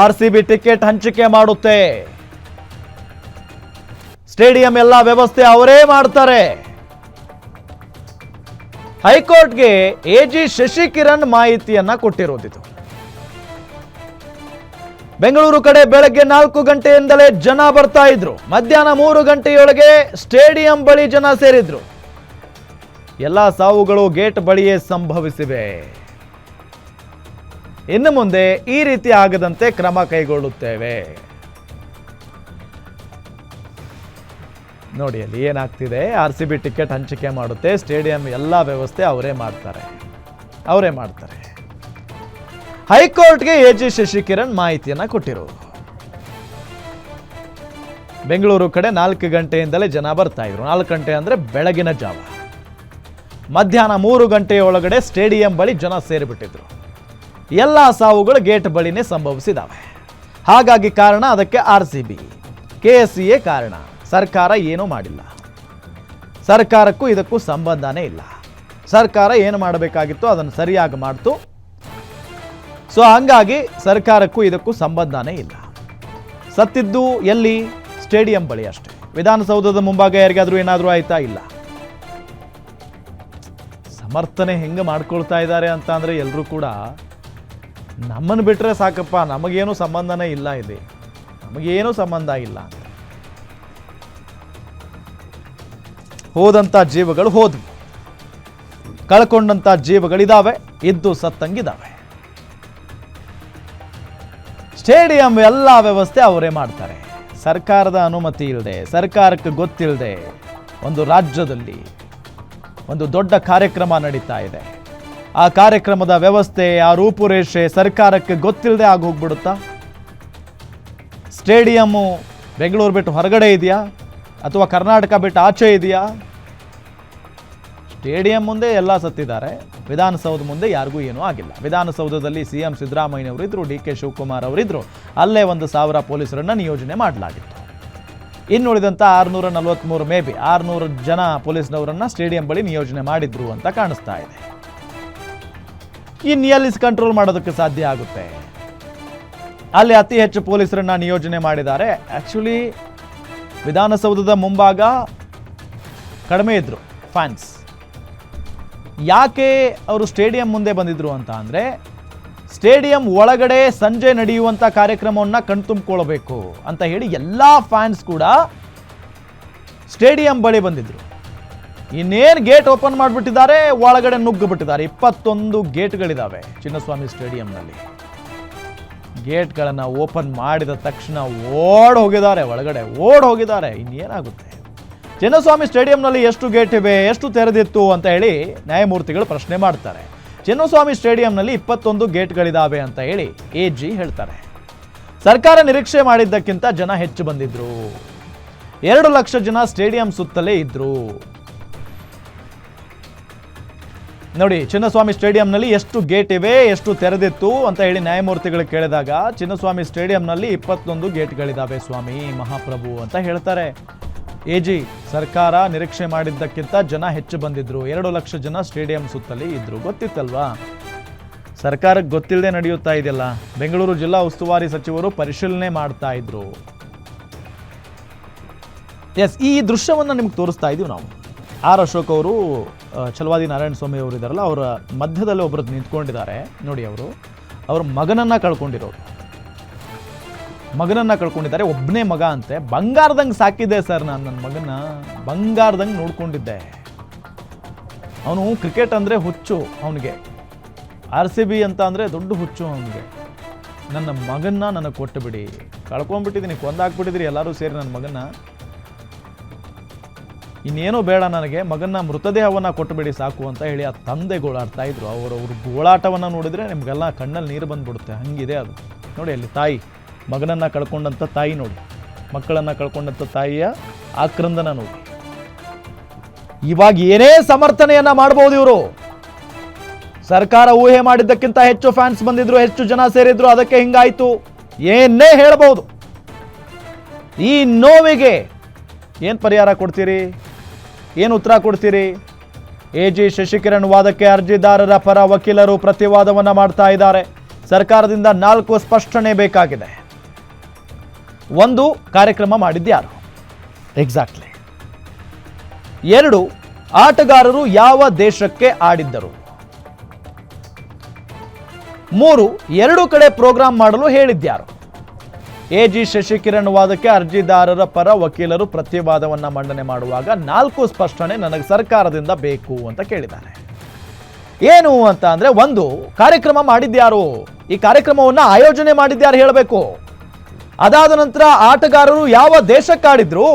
S1: RCB ಟಿಕೆಟ್ ಹಂಚಿಕೆ ಮಾಡುತ್ತೆ, ಸ್ಟೇಡಿಯಂ ಎಲ್ಲ ವ್ಯವಸ್ಥೆ ಅವರೇ ಮಾಡ್ತಾರೆ. ಹೈಕೋರ್ಟ್ಗೆ AG ಶಶಿಕಿರಣ್ ಮಾಹಿತಿಯನ್ನ ಕೊಟ್ಟಿರೋದಿದು. ಬೆಂಗಳೂರು ಕಡೆ ಬೆಳಗ್ಗೆ 4 ಗಂಟೆಯಿಂದಲೇ ಜನ ಬರ್ತಾ ಇದ್ರು, ಮಧ್ಯಾಹ್ನ 3 ಗಂಟೆಯೊಳಗೆ ಸ್ಟೇಡಿಯಂ ಬಳಿ ಜನ ಸೇರಿದ್ರು. ಎಲ್ಲ ಸಾವುಗಳು ಗೇಟ್ ಬಳಿಯೇ ಸಂಭವಿಸಿವೆ. ಇನ್ನು ಮುಂದೆ ಈ ರೀತಿ ಆಗದಂತೆ ಕ್ರಮ ಕೈಗೊಳ್ಳುತ್ತೇವೆ. ನೋಡಿ ಅಲ್ಲಿ ಏನಾಗ್ತಿದೆ. RCB ಟಿಕೆಟ್ ಹಂಚಿಕೆ ಮಾಡುತ್ತೆ, ಸ್ಟೇಡಿಯಂ ಎಲ್ಲ ವ್ಯವಸ್ಥೆ ಅವರೇ ಮಾಡ್ತಾರೆ. ಹೈಕೋರ್ಟ್ಗೆ AG ಶಶಿಕಿರಣ್ ಮಾಹಿತಿಯನ್ನ ಕೊಟ್ಟಿರೋದು. ಬೆಂಗಳೂರು ಕಡೆ 4 ಗಂಟೆಯಿಂದಲೇ ಜನ ಬರ್ತಾ ಇದ್ರು. 4 ಗಂಟೆ ಅಂದ್ರೆ ಬೆಳಗಿನ ಜಾವ. ಮಧ್ಯಾಹ್ನ 3 ಗಂಟೆಯೊಳಗಡೆ ಸ್ಟೇಡಿಯಂ ಬಳಿ ಜನ ಸೇರಿಬಿಟ್ಟಿದ್ರು. ಎಲ್ಲ ಸಾವುಗಳು ಗೇಟ್ ಬಳಿನೇ ಸಂಭವಿಸಿದಾವೆ. ಹಾಗಾಗಿ ಕಾರಣ ಅದಕ್ಕೆ RCB, KSCA ಕಾರಣ. ಸರ್ಕಾರ ಏನೂ ಮಾಡಿಲ್ಲ, ಸರ್ಕಾರಕ್ಕೂ ಇದಕ್ಕೂ ಸಂಬಂಧನೇ ಇಲ್ಲ. ಸರ್ಕಾರ ಏನು ಮಾಡಬೇಕಾಗಿತ್ತು ಅದನ್ನು ಸರಿಯಾಗಿ ಮಾಡ್ತು. ಸೊ ಹಂಗಾಗಿ ಸರ್ಕಾರಕ್ಕೂ ಇದಕ್ಕೂ ಸಂಬಂಧನೇ ಇಲ್ಲ. ಸತ್ತಿದ್ದು ಎಲ್ಲಿ? ಸ್ಟೇಡಿಯಂ ಬಳಿ ಅಷ್ಟೇ. ವಿಧಾನಸೌಧದ ಮುಂಭಾಗ ಯಾರಿಗಾದ್ರೂ ಏನಾದರೂ ಆಯ್ತಾ? ಇಲ್ಲ. ಸಮರ್ಥನೆ ಹೆಂಗೆ ಮಾಡ್ಕೊಳ್ತಾ ಇದ್ದಾರೆ ಅಂತ ಅಂದರೆ ಎಲ್ಲರೂ ಕೂಡ ನಮ್ಮನ್ನು ಬಿಟ್ಟರೆ ಸಾಕಪ್ಪ, ನಮಗೇನು ಸಂಬಂಧನೇ ಇಲ್ಲ, ಇಲ್ಲಿ ನಮಗೇನೂ ಸಂಬಂಧ ಇಲ್ಲ ಅಂತ. ಹೋದಂಥ ಜೀವಗಳು ಹೋದ್ವು, ಕಳ್ಕೊಂಡಂಥ ಜೀವಗಳಿದ್ದಾವೆ, ಇದ್ದು ಸತ್ತಂಗಿದ್ದಾವೆ. ಸ್ಟೇಡಿಯಂ ಎಲ್ಲ ವ್ಯವಸ್ಥೆ ಅವರೇ ಮಾಡ್ತಾರೆ. ಸರ್ಕಾರದ ಅನುಮತಿ ಇಲ್ಲದೆ, ಸರ್ಕಾರಕ್ಕೆ ಗೊತ್ತಿಲ್ಲದೆ ಒಂದು ರಾಜ್ಯದಲ್ಲಿ ಒಂದು ದೊಡ್ಡ ಕಾರ್ಯಕ್ರಮ ನಡೀತಾ ಇದೆ. ಆ ಕಾರ್ಯಕ್ರಮದ ವ್ಯವಸ್ಥೆ, ಆ ರೂಪುರೇಷೆ ಸರ್ಕಾರಕ್ಕೆ ಗೊತ್ತಿಲ್ಲದೆ ಆಗೋಗ್ಬಿಡುತ್ತಾ? ಸ್ಟೇಡಿಯಮ್ಮು ಬೆಂಗಳೂರು ಬಿಟ್ಟು ಹೊರಗಡೆ ಇದೆಯಾ ಅಥವಾ ಕರ್ನಾಟಕ ಬಿಟ್ಟು ಆಚೆ ಇದೆಯಾ? ಸ್ಟೇಡಿಯಂ ಮುಂದೆ ಎಲ್ಲ ಸತ್ತಿದ್ದಾರೆ, ವಿಧಾನಸೌಧ ಮುಂದೆ ಯಾರಿಗೂ ಏನೂ ಆಗಿಲ್ಲ. ವಿಧಾನಸೌಧದಲ್ಲಿ CM ಸಿದ್ದರಾಮಯ್ಯನವರು ಇದ್ರು, DK ಶಿವಕುಮಾರ್ ಅವರಿದ್ರು. ಅಲ್ಲೇ 1,000 ಪೊಲೀಸರನ್ನ ನಿಯೋಜನೆ ಮಾಡಲಾಗಿತ್ತು. ಇನ್ನುಳಿದಂಥ 643 ಮೇ ಬಿ 600 ಜನ ಪೊಲೀಸ್ನವರನ್ನ ಸ್ಟೇಡಿಯಂ ಬಳಿ ನಿಯೋಜನೆ ಮಾಡಿದ್ರು ಅಂತ ಕಾಣಿಸ್ತಾ ಇದೆ. ಇನ್ನು ಎಲ್ಲಿ ಕಂಟ್ರೋಲ್ ಮಾಡೋದಕ್ಕೆ ಸಾಧ್ಯ ಆಗುತ್ತೆ? ಅಲ್ಲಿ ಅತಿ ಹೆಚ್ಚು ಪೊಲೀಸರನ್ನ ನಿಯೋಜನೆ ಮಾಡಿದ್ದಾರೆ. ಆ್ಯಕ್ಚುಲಿ ವಿಧಾನಸೌಧದ ಮುಂಭಾಗ ಕಡಿಮೆ ಇದ್ರು ಫ್ಯಾನ್ಸ್. ಯಾಕೆ ಅವರು ಸ್ಟೇಡಿಯಂ ಮುಂದೆ ಬಂದಿದ್ರು ಅಂತ ಅಂದರೆ, ಸ್ಟೇಡಿಯಂ ಒಳಗಡೆ ಸಂಜೆ ನಡೆಯುವಂಥ ಕಾರ್ಯಕ್ರಮವನ್ನು ಕಣ್ತುಂಬಿಕೊಳ್ಳಬೇಕು ಅಂತ ಹೇಳಿ ಎಲ್ಲ ಫ್ಯಾನ್ಸ್ ಕೂಡ ಸ್ಟೇಡಿಯಂ ಬಳಿ ಬಂದಿದ್ರು. ಇನ್ನೇನು ಗೇಟ್ ಓಪನ್ ಮಾಡಿಬಿಟ್ಟಿದ್ದಾರೆ, ಒಳಗಡೆ ನುಗ್ಗು ಬಿಟ್ಟಿದ್ದಾರೆ. 21 ಗೇಟ್ಗಳಿದ್ದಾವೆ ಚಿನ್ನಸ್ವಾಮಿ ಸ್ಟೇಡಿಯಂನಲ್ಲಿ. ಗೇಟ್ಗಳನ್ನು ಓಪನ್ ಮಾಡಿದ ತಕ್ಷಣ ಹೋಗಿದ್ದಾರೆ, ಒಳಗಡೆ ಹೋಗಿದ್ದಾರೆ. ಇನ್ನೇನಾಗುತ್ತೆ? ಚಿನ್ನಸ್ವಾಮಿ ಸ್ಟೇಡಿಯಂನಲ್ಲಿ ಎಷ್ಟು ಗೇಟ್ ಇವೆ, ಎಷ್ಟು ತೆರೆದಿತ್ತು ಅಂತ ಹೇಳಿ ನ್ಯಾಯಮೂರ್ತಿಗಳು ಪ್ರಶ್ನೆ ಮಾಡ್ತಾರೆ. ಚಿನ್ನಸ್ವಾಮಿ ಸ್ಟೇಡಿಯಂನಲ್ಲಿ 21 ಗೇಟ್ಗಳಿದ್ದಾವೆ ಅಂತ ಹೇಳಿ AG ಹೇಳ್ತಾರೆ. ಸರ್ಕಾರ ನಿರೀಕ್ಷೆ ಮಾಡಿದ್ದಕ್ಕಿಂತ ಜನ ಹೆಚ್ಚು ಬಂದಿದ್ರು. 2 ಲಕ್ಷ ಜನ ಸ್ಟೇಡಿಯಂ ಸುತ್ತಲೇ ಇದ್ರು. ನೋಡಿ, ಚಿನ್ನಸ್ವಾಮಿ ಸ್ಟೇಡಿಯಂನಲ್ಲಿ ಎಷ್ಟು ಗೇಟ್ ಇವೆ, ಎಷ್ಟು ತೆರೆದಿತ್ತು ಅಂತ ಹೇಳಿ ನ್ಯಾಯಮೂರ್ತಿಗಳು ಕೇಳಿದಾಗ ಚಿನ್ನಸ್ವಾಮಿ ಸ್ಟೇಡಿಯಂನಲ್ಲಿ 21 ಗೇಟ್ಗಳಿದ್ದಾವೆ ಸ್ವಾಮಿ ಮಹಾಪ್ರಭು ಅಂತ ಹೇಳ್ತಾರೆ. AG, ಸರ್ಕಾರ ನಿರೀಕ್ಷೆ ಮಾಡಿದ್ದಕ್ಕಿಂತ ಜನ ಹೆಚ್ಚು ಬಂದಿದ್ರು. 2 ಲಕ್ಷ ಜನ ಸ್ಟೇಡಿಯಂ ಸುತ್ತಲೇ ಇದ್ರು. ಗೊತ್ತಿತ್ತಲ್ವಾ? ಸರ್ಕಾರಕ್ಕೆ ಗೊತ್ತಿಲ್ಲದೆ ನಡೆಯುತ್ತಾ ಇದೆಯಲ್ಲ. ಬೆಂಗಳೂರು ಜಿಲ್ಲಾ ಉಸ್ತುವಾರಿ ಸಚಿವರು ಪರಿಶೀಲನೆ ಮಾಡ್ತಾ ಇದ್ರು. ಎಸ್, ಈ ದೃಶ್ಯವನ್ನು ನಿಮ್ಗೆ ತೋರಿಸ್ತಾ ಇದೀವಿ ನಾವು. ಆರ್ ಅಶೋಕ್ ಅವರು, ಛಲವಾದಿ ನಾರಾಯಣ ಸ್ವಾಮಿ ಅವರು ಇದ್ದಾರಲ್ಲ, ಅವರ ಮಧ್ಯದಲ್ಲಿ ಒಬ್ಬರು ನಿಂತ್ಕೊಂಡಿದ್ದಾರೆ ನೋಡಿ. ಅವ್ರ ಮಗನನ್ನ ಕಳ್ಕೊಂಡಿದ್ದಾರೆ. ಒಬ್ಬನೇ ಮಗ ಅಂತೆ. ಬಂಗಾರದಂಗೆ ಸಾಕಿದ್ದೆ ಸರ್, ನಾನು ನನ್ನ ಮಗನ ಬಂಗಾರದಂಗೆ ನೋಡ್ಕೊಂಡಿದ್ದೆ. ಅವನು ಕ್ರಿಕೆಟ್ ಅಂದರೆ ಹುಚ್ಚು ಅವನಿಗೆ. RCB ಅಂತ ಅಂದರೆ ದೊಡ್ಡ ಹುಚ್ಚು ಅವನಿಗೆ. ನನ್ನ ಮಗನ್ನ ನನಗೆ ಕೊಟ್ಟು ಬಿಡಿ, ಕಳ್ಕೊಂಡ್ಬಿಟ್ಟಿದ್ದೀನಿ, ಕೊಂದಾಕ್ಬಿಟ್ಟಿದ್ರಿ ಎಲ್ಲರೂ ಸೇರಿ ನನ್ನ ಮಗನ್ನ. ಇನ್ನೇನೂ ಬೇಡ ನನಗೆ, ಮಗನ್ನ ಮೃತದೇಹವನ್ನು ಕೊಟ್ಟುಬಿಡಿ ಸಾಕು ಅಂತ ಹೇಳಿ ಆ ತಂದೆ ಗೋಳಾಡ್ತಾ ಇದ್ರು. ಅವ್ರ ಗೋಳಾಟವನ್ನು ನೋಡಿದರೆ ನಿಮಗೆಲ್ಲ ಕಣ್ಣಲ್ಲಿ ನೀರು ಬಂದ್ಬಿಡುತ್ತೆ, ಹಂಗಿದೆ ಅದು. ನೋಡಿ, ಅಲ್ಲಿ ತಾಯಿ ಮಗನನ್ನು ಕಳ್ಕೊಂಡಂಥ ತಾಯಿ ನೋಡಿ, ಮಕ್ಕಳನ್ನು ಕಳ್ಕೊಂಡಂಥ ತಾಯಿಯ ಆಕ್ರಂದನ ನೋಡಿ. ಇವಾಗ ಏನೇ ಸಮರ್ಥನೆಯನ್ನ ಮಾಡಬಹುದು ಇವರು. ಸರ್ಕಾರ ಊಹೆ ಮಾಡಿದ್ದಕ್ಕಿಂತ ಹೆಚ್ಚು ಫ್ಯಾನ್ಸ್ ಬಂದಿದ್ರು, ಹೆಚ್ಚು ಜನ ಸೇರಿದ್ರು, ಅದಕ್ಕೆ ಹಿಂಗಾಯ್ತು, ಏನೇ ಹೇಳಬಹುದು. ಈ ನೋವಿಗೆ ಏನು ಪರಿಹಾರ ಕೊಡ್ತೀರಿ, ಏನು ಉತ್ತರ ಕೊಡ್ತೀರಿ? AG ಶಶಿಕಿರಣ್ ವಾದಕ್ಕೆ ಅರ್ಜಿದಾರರ ಪರ ವಕೀಲರು ಪ್ರತಿವಾದವನ್ನ ಮಾಡ್ತಾ ಇದ್ದಾರೆ. ಸರ್ಕಾರದಿಂದ 4 ಸ್ಪಷ್ಟನೆ ಬೇಕಾಗಿದೆ. 1, ಕಾರ್ಯಕ್ರಮ ಮಾಡಿದ್ಯಾರು? ಎಕ್ಸಾಕ್ಟ್ಲಿ. 2, ಆಟಗಾರರು ಯಾವ ದೇಶಕ್ಕೆ ಆಡಿದ್ದರು? 3, 2 ಕಡೆ ಪ್ರೋಗ್ರಾಂ ಮಾಡಲು ಹೇಳಿದ್ಯಾರು? AG ಶಶಿಕಿರಣ್ ವಾದಕ್ಕೆ ಅರ್ಜಿದಾರರ ಪರ ವಕೀಲರು ಪ್ರತಿವಾದವನ್ನ ಮಂಡನೆ ಮಾಡುವಾಗ 4 ಸ್ಪಷ್ಟನೆ ನನಗೆ ಸರ್ಕಾರದಿಂದ ಬೇಕು ಅಂತ ಕೇಳಿದ್ದಾರೆ. ಏನು ಅಂತ ಅಂದ್ರೆ, 1, ಕಾರ್ಯಕ್ರಮ ಮಾಡಿದ್ಯಾರು? ಈ ಕಾರ್ಯಕ್ರಮವನ್ನ ಆಯೋಜನೆ ಮಾಡಿದ್ಯಾರು ಹೇಳಬೇಕು. ಅದಾದ ನಂತರ ಆಟಗಾರರು ಯಾವ ದೇಶಕ್ಕೆ ಆಡಿದ್ರು?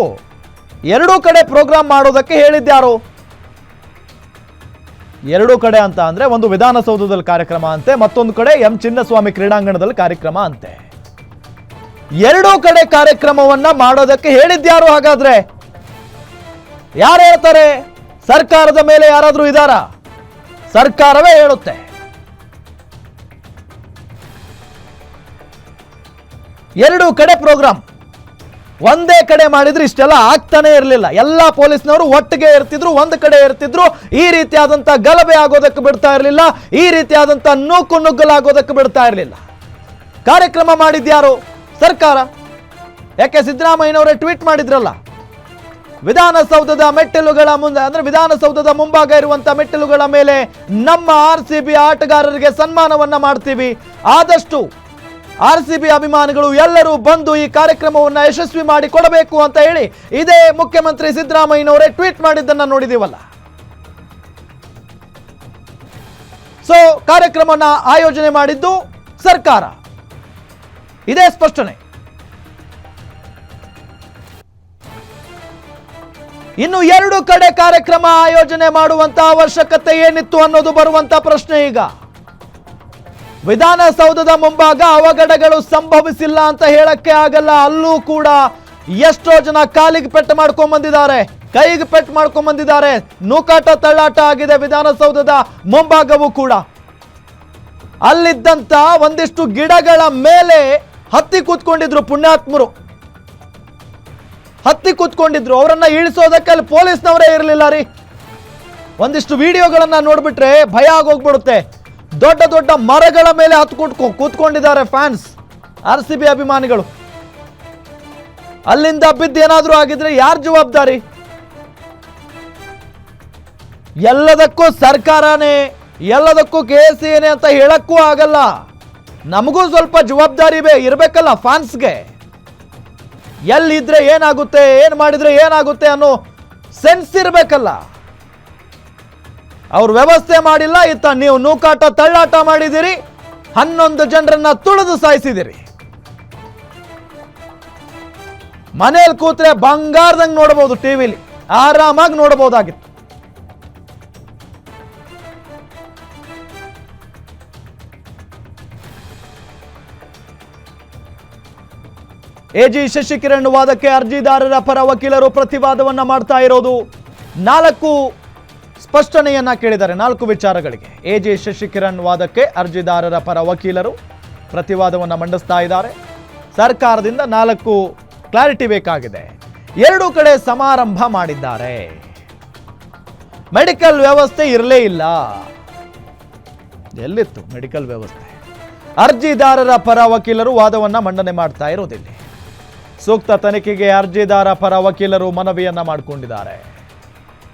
S1: 2 ಕಡೆ ಪ್ರೋಗ್ರಾಂ ಮಾಡೋದಕ್ಕೆ ಹೇಳಿದ್ಯಾರು? 2 ಕಡೆ ಅಂತ ಅಂದ್ರೆ, ಒಂದು ವಿಧಾನಸೌಧದಲ್ಲಿ ಕಾರ್ಯಕ್ರಮ ಅಂತೆ, ಮತ್ತೊಂದು ಕಡೆ ಎಂ ಚಿನ್ನಸ್ವಾಮಿ ಕ್ರೀಡಾಂಗಣದಲ್ಲಿ ಕಾರ್ಯಕ್ರಮ ಅಂತೆ. 2 ಕಡೆ ಕಾರ್ಯಕ್ರಮವನ್ನ ಮಾಡೋದಕ್ಕೆ ಹೇಳಿದ್ಯಾರು? ಹಾಗಾದ್ರೆ ಯಾರು ಹೇಳ್ತಾರೆ? ಸರ್ಕಾರದ ಮೇಲೆ ಯಾರಾದ್ರೂ ಇದ್ದಾರಾ? ಸರ್ಕಾರವೇ ಹೇಳುತ್ತೆ. ಎರಡು ಕಡೆ ಪ್ರೋಗ್ರಾಮ್ ಒಂದೇ ಕಡೆ ಮಾಡಿದ್ರೆ ಇಷ್ಟೆಲ್ಲ ಆಗ್ತಾನೆ ಇರಲಿಲ್ಲ. ಎಲ್ಲ ಪೊಲೀಸ್ನವರು ಒಟ್ಟಿಗೆ ಇರ್ತಿದ್ರು, ಒಂದು ಕಡೆ ಇರ್ತಿದ್ರು. ಈ ರೀತಿಯಾದಂಥ ಗಲಭೆ ಆಗೋದಕ್ಕೆ ಬಿಡ್ತಾ ಇರಲಿಲ್ಲ, ಈ ರೀತಿಯಾದಂಥ ನೂಕು ನುಗ್ಗಲಾಗೋದಕ್ಕೆ ಬಿಡ್ತಾ ಇರಲಿಲ್ಲ. ಕಾರ್ಯಕ್ರಮ ಮಾಡಿದ್ಯಾರು? ಸರ್ಕಾರ. ಯಾಕೆ ಸಿದ್ದರಾಮಯ್ಯನವರೇ ಟ್ವೀಟ್ ಮಾಡಿದ್ರಲ್ಲ, ವಿಧಾನಸೌಧದ ಮೆಟ್ಟಿಲುಗಳ ಮುಂದೆ ಅಂದ್ರೆ ವಿಧಾನಸೌಧದ ಮುಂಭಾಗ ಇರುವಂತ ಮೆಟ್ಟಿಲುಗಳ ಮೇಲೆ ನಮ್ಮ RCB ಆಟಗಾರರಿಗೆ ಸನ್ಮಾನವನ್ನ ಮಾಡ್ತೀವಿ, ಆದಷ್ಟು RCB ಅಭಿಮಾನಿಗಳು ಎಲ್ಲರೂ ಬಂದು ಈ ಕಾರ್ಯಕ್ರಮವನ್ನು ಯಶಸ್ವಿ ಮಾಡಿ ಕೊಡಬೇಕು ಅಂತ ಹೇಳಿ ಇದೇ ಮುಖ್ಯಮಂತ್ರಿ ಸಿದ್ದರಾಮಯ್ಯನವರೇ ಟ್ವೀಟ್ ಮಾಡಿದ್ದನ್ನ ನೋಡಿದೀವಲ್ಲ. ಸೊ ಕಾರ್ಯಕ್ರಮವನ್ನು ಆಯೋಜನೆ ಮಾಡಿದ್ದು ಸರ್ಕಾರ, ಇದೇ ಸ್ಪಷ್ಟನೆ. ಇನ್ನು ಎರಡು ಕಡೆ ಕಾರ್ಯಕ್ರಮ ಆಯೋಜನೆ ಮಾಡುವಂತ ಅವಶ್ಯಕತೆ ಏನಿತ್ತು ಅನ್ನೋದು ಬರುವಂತ ಪ್ರಶ್ನೆ. ಈಗ ವಿಧಾನಸೌಧದ ಮುಂಭಾಗ ಅವಘಡಗಳು ಸಂಭವಿಸಿಲ್ಲ ಅಂತ ಹೇಳಕ್ಕೆ ಆಗಲ್ಲ. ಅಲ್ಲೂ ಕೂಡ ಎಷ್ಟೋ ಜನ ಕಾಲಿಗೆ ಪೆಟ್ಟು ಮಾಡ್ಕೊಂಡ್ ಬಂದಿದ್ದಾರೆ, ಕೈಗೆ ಪೆಟ್ಟು ಮಾಡ್ಕೊಂಡ್ ಬಂದಿದ್ದಾರೆ, ನೂಕಾಟ ತಳ್ಳಾಟ ಆಗಿದೆ ವಿಧಾನಸೌಧದ ಮುಂಭಾಗವೂ ಕೂಡ. ಅಲ್ಲಿದ್ದಂತ ಒಂದಿಷ್ಟು ಗಿಡಗಳ ಮೇಲೆ ಹತ್ತಿ ಕೂತ್ಕೊಂಡಿದ್ರು ಪುಣ್ಯಾತ್ಮರು, ಹತ್ತಿ ಕೂತ್ಕೊಂಡಿದ್ರು. ಅವರನ್ನ ಇಳಿಸೋದಕ್ಕೆ ಅಲ್ಲಿ ಪೊಲೀಸ್ನವರೇ ಇರಲಿಲ್ಲ ರೀ. ಒಂದಿಷ್ಟು ವಿಡಿಯೋಗಳನ್ನ ನೋಡ್ಬಿಟ್ರೆ ಭಯ ಆಗೋಗ್ಬಿಡುತ್ತೆ. ದೊಡ್ಡ ದೊಡ್ಡ ಮರಗಳ ಮೇಲೆ ಕೂತ್ಕೊಂಡಿದ್ದಾರೆ ಫ್ಯಾನ್ಸ್, RCB ಅಭಿಮಾನಿಗಳು. ಅಲ್ಲಿಂದ ಬಿದ್ದು ಏನಾದ್ರೂ ಆಗಿದ್ರೆ ಯಾರು ಜವಾಬ್ದಾರಿ? ಎಲ್ಲದಕ್ಕೂ ಸರ್ಕಾರನೇ, ಎಲ್ಲದಕ್ಕೂ KCAನೇ ಅಂತ ಹೇಳಕ್ಕೂ ಆಗಲ್ಲ. ನಮಗೂ ಸ್ವಲ್ಪ ಜವಾಬ್ದಾರಿ ಇರಬೇಕಲ್ಲ ಫ್ಯಾನ್ಸ್ಗೆ. ಎಲ್ಲಿದ್ರೆ ಏನಾಗುತ್ತೆ, ಏನ್ ಮಾಡಿದ್ರೆ ಏನಾಗುತ್ತೆ ಅನ್ನೋ ಸೆನ್ಸ್ ಇರಬೇಕಲ್ಲ. ಅವ್ರು ವ್ಯವಸ್ಥೆ ಮಾಡಿಲ್ಲ, ಇತ್ತ ನೀವು ನೂಕಾಟ ತಳ್ಳಾಟ ಮಾಡಿದಿರಿ, 11 ಜನರನ್ನ ತುಳಿದು ಸಾಯಿಸಿದಿರಿ. ಮನೇಲಿ ಕೂತ್ರೆ ಬಂಗಾರದಂಗೆ ನೋಡಬಹುದು, ಟಿವಿಲಿ ಆರಾಮಾಗಿ ನೋಡಬಹುದಾಗಿತ್ತು. ಎಜಿ ಶಶಿಕಿರಣ್ ವಾದಕ್ಕೆ ಅರ್ಜಿದಾರರ ಪರ ವಕೀಲರು ಪ್ರತಿವಾದವನ್ನ ಮಾಡ್ತಾ ಇರೋದು. 4 ಸ್ಪಷ್ಟನೆಯನ್ನ ಕೇಳಿದ್ದಾರೆ, 4 ವಿಚಾರಗಳಿಗೆ. ಎಜಿ ಶಶಿಕಿರಣ್ ವಾದಕ್ಕೆ ಅರ್ಜಿದಾರರ ಪರ ವಕೀಲರು ಪ್ರತಿವಾದವನ್ನ ಮಂಡಿಸ್ತಾ ಇದ್ದಾರೆ. ಸರ್ಕಾರದಿಂದ 4 ಕ್ಲಾರಿಟಿ ಬೇಕಾಗಿದೆ. 2 ಕಡೆ ಸಮಾರಂಭ ಮಾಡಿದ್ದಾರೆ. ಮೆಡಿಕಲ್ ವ್ಯವಸ್ಥೆ ಇರಲೇ ಇಲ್ಲ. ಎಲ್ಲಿತ್ತು ಮೆಡಿಕಲ್ ವ್ಯವಸ್ಥೆ? ಅರ್ಜಿದಾರರ ಪರ ವಕೀಲರು ವಾದವನ್ನ ಮಂಡನೆ ಮಾಡ್ತಾ ಇರೋದಿಲ್ಲ. ಸೂಕ್ತ ತನಿಖೆಗೆ ಅರ್ಜಿದಾರ ಪರ ವಕೀಲರು ಮನವಿಯನ್ನ ಮಾಡಿಕೊಂಡಿದ್ದಾರೆ.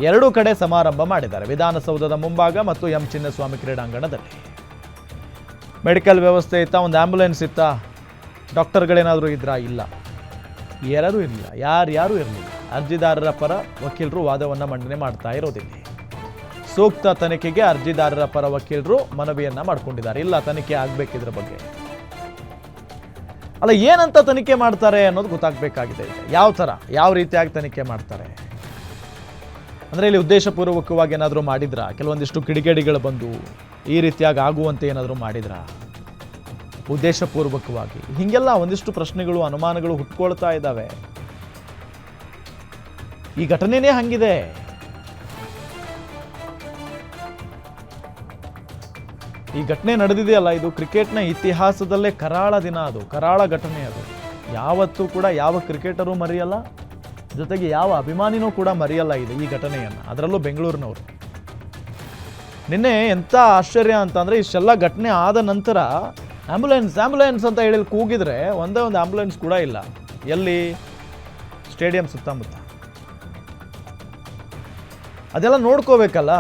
S1: 2 ಕಡೆ ಸಮಾರಂಭ ಮಾಡಿದ್ದಾರೆ, ವಿಧಾನಸೌಧದ ಮುಂಭಾಗ ಮತ್ತು ಎಂ ಚಿನ್ನಸ್ವಾಮಿ ಕ್ರೀಡಾಂಗಣದಲ್ಲಿ. ಮೆಡಿಕಲ್ ವ್ಯವಸ್ಥೆ ಇತ್ತಾ? ಒಂದು ಆಂಬ್ಯುಲೆನ್ಸ್ ಇತ್ತಾ? ಡಾಕ್ಟರ್ಗಳೇನಾದರೂ ಇದ್ರಾ? ಇಲ್ಲ, ಯಾರೂ ಇರಲಿಲ್ಲ, ಯಾರು ಇರಲಿಲ್ಲ. ಅರ್ಜಿದಾರರ ಪರ ವಕೀಲರು ವಾದವನ್ನು ಮಂಡನೆ ಮಾಡ್ತಾ ಇರೋದಿಲ್ಲ. ಸೂಕ್ತ ತನಿಖೆಗೆ ಅರ್ಜಿದಾರರ ಪರ ವಕೀಲರು ಮನವಿಯನ್ನ ಮಾಡಿಕೊಂಡಿದ್ದಾರೆ. ಇಲ್ಲ, ತನಿಖೆ ಆಗಬೇಕಿದ್ರ ಬಗ್ಗೆ. ಅಲ್ಲ, ಏನಂತ ತನಿಖೆ ಮಾಡ್ತಾರೆ ಅನ್ನೋದು ಗೊತ್ತಾಗಬೇಕಾಗಿದೆ. ಯಾವ ಥರ, ಯಾವ ರೀತಿಯಾಗಿ ತನಿಖೆ ಮಾಡ್ತಾರೆ ಅಂದರೆ ಇಲ್ಲಿ ಉದ್ದೇಶಪೂರ್ವಕವಾಗಿ ಏನಾದರೂ ಮಾಡಿದ್ರಾ? ಕೆಲವೊಂದಿಷ್ಟು ಕಿಡಿಗೇಡಿಗಳು ಬಂದು ಈ ರೀತಿಯಾಗಿ ಆಗುವಂತೆ ಏನಾದರೂ ಮಾಡಿದ್ರಾ ಉದ್ದೇಶಪೂರ್ವಕವಾಗಿ? ಹೀಗೆಲ್ಲ ಒಂದಿಷ್ಟು ಪ್ರಶ್ನೆಗಳು, ಅನುಮಾನಗಳು ಹುಟ್ಕೊಳ್ತಾ ಇದ್ದಾವೆ. ಈ ಘಟನೆನೇ ಹಂಗಿದೆ. ಈ ಘಟನೆ ನಡೆದಿದೆಯಲ್ಲ, ಇದು ಕ್ರಿಕೆಟ್ನ ಇತಿಹಾಸದಲ್ಲೇ ಕರಾಳ ದಿನ, ಅದು ಕರಾಳ ಘಟನೆ. ಅದು ಯಾವತ್ತೂ ಕೂಡ ಯಾವ ಕ್ರಿಕೆಟರು ಮರೆಯಲ್ಲ, ಜೊತೆಗೆ ಯಾವ ಅಭಿಮಾನಿನೂ ಕೂಡ ಮರೆಯಲ್ಲ ಈ ಘಟನೆಯನ್ನು, ಅದರಲ್ಲೂ ಬೆಂಗಳೂರಿನವರು. ನಿನ್ನೆ ಎಂಥ ಆಶ್ಚರ್ಯ ಅಂತಂದರೆ, ಇಷ್ಟೆಲ್ಲ ಘಟನೆ ಆದ ನಂತರ ಆಂಬ್ಯುಲೆನ್ಸ್ ಅಂತ ಹೇಳಿ ಕೂಗಿದ್ರೆ ಒಂದೇ ಒಂದು ಆಂಬ್ಯುಲೆನ್ಸ್ ಕೂಡ ಇಲ್ಲ. ಎಲ್ಲಿ? ಸ್ಟೇಡಿಯಂ ಸುತ್ತಮುತ್ತ. ಅದೆಲ್ಲ ನೋಡ್ಕೋಬೇಕಲ್ಲ.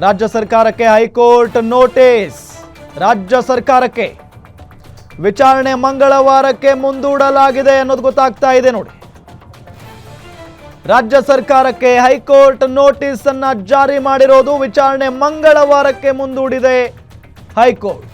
S1: ರಾಜ್ಯ ಸರ್ಕಾರಕ್ಕೆ ಹೈಕೋರ್ಟ್ ನೋಟಿಸ್. ರಾಜ್ಯ ಸರ್ಕಾರಕ್ಕೆ ವಿಚಾರಣೆ ಮಂಗಳವಾರಕ್ಕೆ ಮುಂದೂಡಲಾಗಿದೆ ಅನ್ನೋದು ಗೊತ್ತಾಗ್ತಾ ಇದೆ ನೋಡಿ. ರಾಜ್ಯ ಸರ್ಕಾರಕ್ಕೆ ಹೈಕೋರ್ಟ್ ನೋಟಿಸ್ ಅನ್ನ ಜಾರಿ ಮಾಡಿರೋದು. ವಿಚಾರಣೆ ಮಂಗಳವಾರಕ್ಕೆ ಮುಂದೂಡಿದೆ ಹೈಕೋರ್ಟ್.